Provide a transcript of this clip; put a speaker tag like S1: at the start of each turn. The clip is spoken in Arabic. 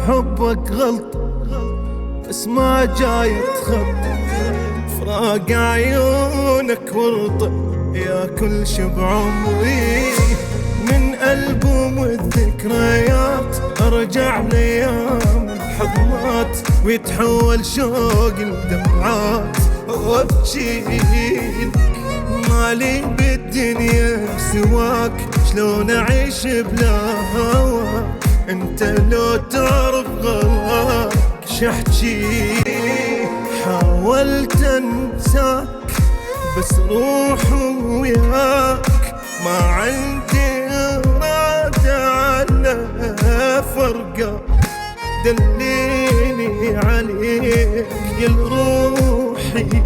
S1: حبك غلط بس ما جاي تخط، فراق عيونك ورطة يا كل شب عمري. من ألبوم الذكريات أرجع لأيام الحضنات، ويتحول شوق لدمعات وابجيلك. مالي بالدنيا سواك، شلون أعيش بلا هواك؟ انت لو تعرف غلاك شحجي. حاولت انساك بس روح وياك، ما عندي إرادة على فرقة. دليني عليك يا روحي